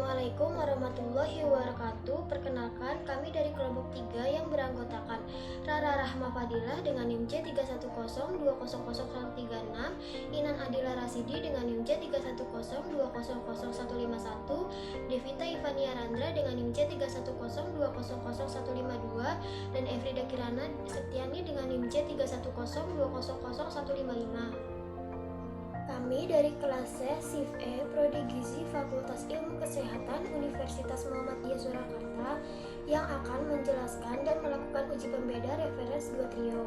Assalamualaikum warahmatullahi wabarakatuh. Perkenalkan, kami dari kelompok 3 yang beranggotakan Rara Rahma Fadilah dengan NIM C310200136, Inan Adila Rasidi dengan NIM C310200151, Devita Ivania Randra dengan NIM C310200152, dan Efrida Kirana Setiani dengan NIM C310200155. Kami dari kelas C, SIF E, Prodi Gizi Fakultas Ilmu Kesehatan Universitas Muhammadiyah Surakarta yang akan menjelaskan dan melakukan uji pembeda referens 2 trio.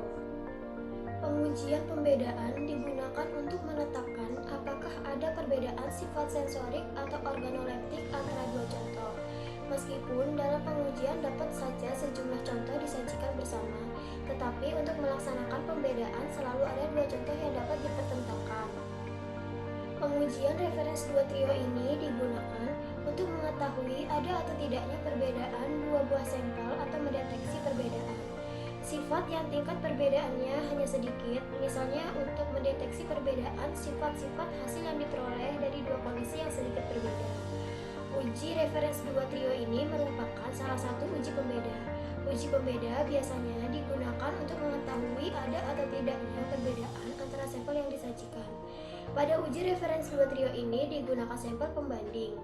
Pengujian pembedaan digunakan untuk menetapkan apakah ada perbedaan sifat sensorik atau organoleptik antara dua contoh. Meskipun dalam pengujian dapat saja sejumlah contoh disajikan bersama, tetapi untuk melaksanakan pembedaan selalu ada dua contoh yang dapat dipertentangkan. Pengujian referens 2 trio ini digunakan untuk mengetahui ada atau tidaknya perbedaan dua buah sampel atau mendeteksi perbedaan. Sifat yang tingkat perbedaannya hanya sedikit, misalnya untuk mendeteksi perbedaan sifat-sifat hasil yang diperoleh dari dua kondisi yang sedikit berbeda. Uji referens 2 trio ini merupakan salah satu uji pembeda. Uji pembeda biasanya digunakan untuk mengetahui ada atau tidaknya perbedaan antara sampel yang disajikan. Pada uji referens 2 trio ini digunakan sampel pembanding.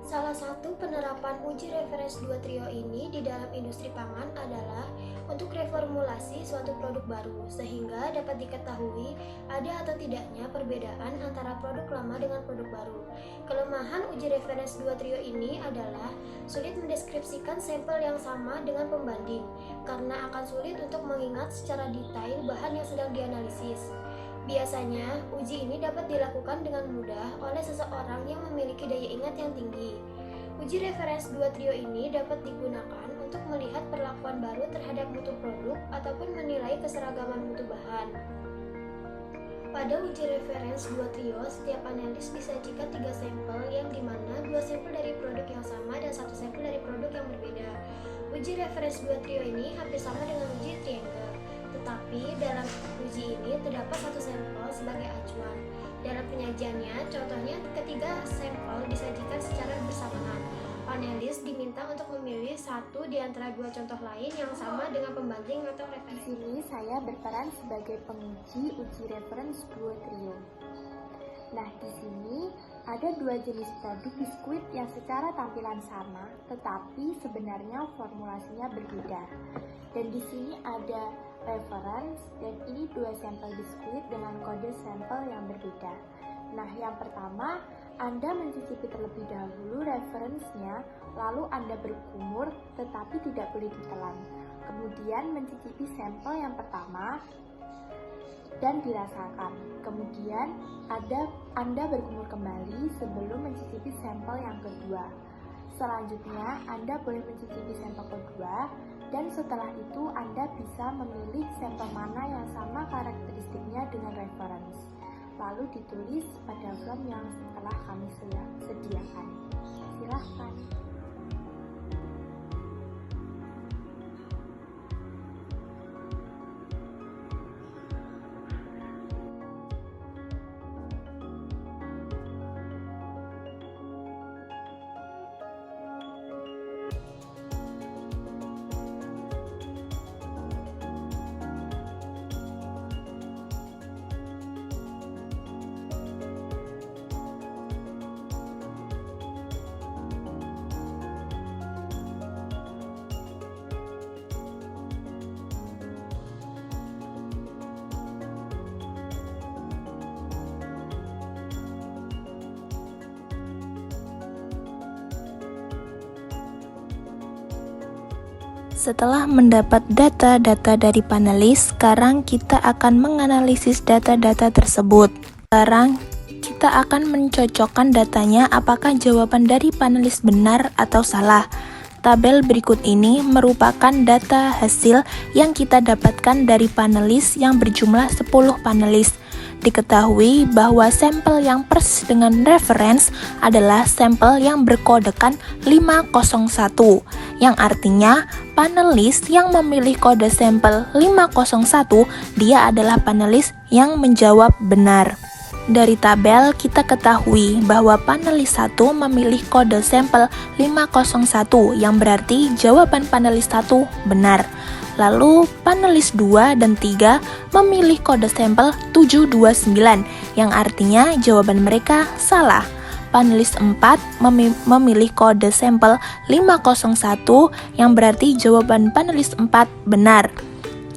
Salah satu penerapan uji referens 2 trio ini di dalam industri pangan adalah untuk reformulasi suatu produk baru, sehingga dapat diketahui ada atau tidaknya perbedaan antara produk lama dengan produk baru. Kelemahan uji referens 2 trio ini adalah sulit mendeskripsikan sampel yang sama dengan pembanding, karena akan sulit untuk mengingat secara detail bahan yang sedang dianalisis. Biasanya, uji ini dapat dilakukan dengan mudah oleh seseorang yang memiliki daya ingat yang tinggi. Uji referens 2 trio ini dapat digunakan untuk melihat perlakuan baru terhadap mutu produk ataupun menilai keseragaman mutu bahan. Pada uji referens 2 trio, setiap panelis disajikan 3 sampel yang dimana 2 sampel dari produk yang sama dan 1 sampel dari produk yang berbeda. Uji referens 2 trio ini hampir sama dengan uji triangle. Tetapi dalam uji ini terdapat 1 sampel sebagai acuan. Dalam penyajiannya, contohnya ketiga sampel disajikan secara bersamaan. Panelis diminta untuk memilih satu di antara 2 contoh lain yang sama dengan pembanding atau referensi. Di sini saya berperan sebagai penguji uji referens 2 trio. Nah, di sini ada 2 jenis produk biskuit yang secara tampilan sama, tetapi sebenarnya formulasinya berbeda. Dan di sini ada reference, dan ini 2 sampel biskuit dengan kode sampel yang berbeda. Nah, yang pertama, Anda mencicipi terlebih dahulu referensinya, lalu Anda berkumur tetapi tidak boleh ditelan. Kemudian mencicipi sampel yang pertama dan dirasakan. Kemudian Anda berkumur kembali sebelum mencicipi sampel yang kedua. Selanjutnya, Anda boleh mencicipi sampel kedua, dan setelah itu Anda bisa memilih sampel mana yang sama karakteristiknya dengan reference. Lalu ditulis pada form yang telah kami sediakan. Silahkan. Setelah mendapat data-data dari panelis, sekarang kita akan menganalisis data-data tersebut. Sekarang kita akan mencocokkan datanya apakah jawaban dari panelis benar atau salah. Tabel berikut ini merupakan data hasil yang kita dapatkan dari panelis yang berjumlah 10 panelis. Diketahui bahwa sampel yang persis dengan reference adalah sampel yang berkodekan 501, yang artinya panelis yang memilih kode sampel 501, dia adalah panelis yang menjawab benar. Dari tabel kita ketahui bahwa panelis 1 memilih kode sampel 501 yang berarti jawaban panelis 1 benar. Lalu panelis 2 dan 3 memilih kode sampel 729 yang artinya jawaban mereka salah. Panelis 4 memilih kode sampel 501 yang berarti jawaban panelis 4 benar.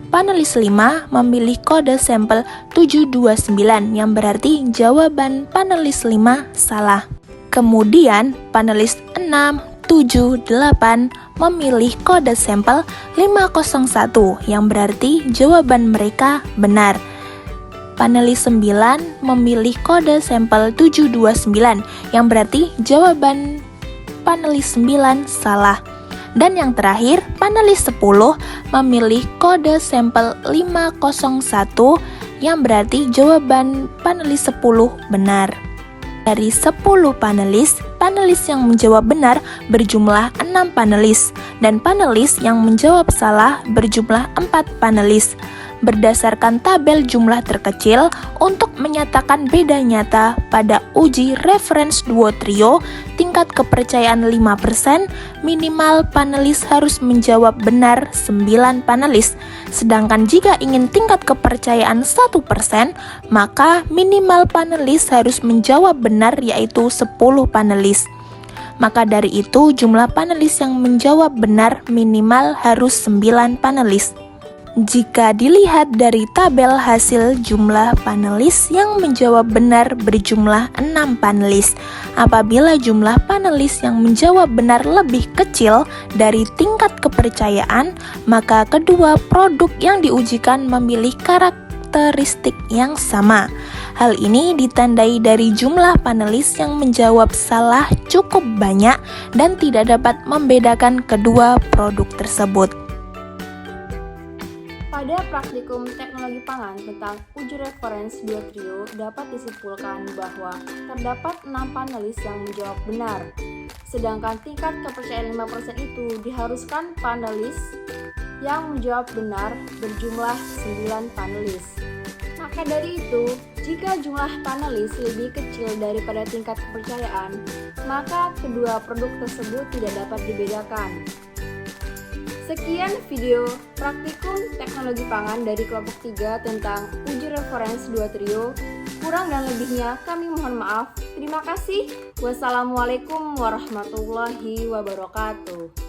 Panelis 5 memilih kode sampel 729 yang berarti jawaban panelis 5 salah. Kemudian panelis 6, 7, 8 memilih kode sampel 501 yang berarti jawaban mereka benar. Panelis 9 memilih kode sampel 729 yang berarti jawaban panelis 9 salah. Dan yang terakhir, panelis 10 memilih kode sampel 501 yang berarti jawaban panelis 10 benar. Dari 10 panelis, panelis yang menjawab benar berjumlah 6 panelis dan panelis yang menjawab salah berjumlah 4 panelis. Berdasarkan tabel jumlah terkecil untuk menyatakan beda nyata pada uji reference duo trio tingkat kepercayaan 5%, minimal panelis harus menjawab benar 9 panelis. Sedangkan jika ingin tingkat kepercayaan 1%, maka minimal panelis harus menjawab benar yaitu 10 panelis. Maka dari itu jumlah panelis yang menjawab benar minimal harus 9 panelis. Jika dilihat dari tabel hasil jumlah panelis yang menjawab benar berjumlah 6 panelis. Apabila jumlah panelis yang menjawab benar lebih kecil dari tingkat kepercayaan, maka kedua produk yang diujikan memiliki karakteristik yang sama. Hal ini ditandai dari jumlah panelis yang menjawab salah cukup banyak dan tidak dapat membedakan kedua produk tersebut. Pada praktikum teknologi pangan tentang uji reference duo trio dapat disimpulkan bahwa terdapat 6 panelis yang menjawab benar. Sedangkan tingkat kepercayaan 5% itu diharuskan panelis yang menjawab benar berjumlah 9 panelis. Maka dari itu, jika jumlah panelis lebih kecil daripada tingkat kepercayaan, maka kedua produk tersebut tidak dapat dibedakan. Sekian video praktikum teknologi pangan dari kelompok 3 tentang uji reference duo trio. Kurang dan lebihnya kami mohon maaf. Terima kasih. Wassalamualaikum warahmatullahi wabarakatuh.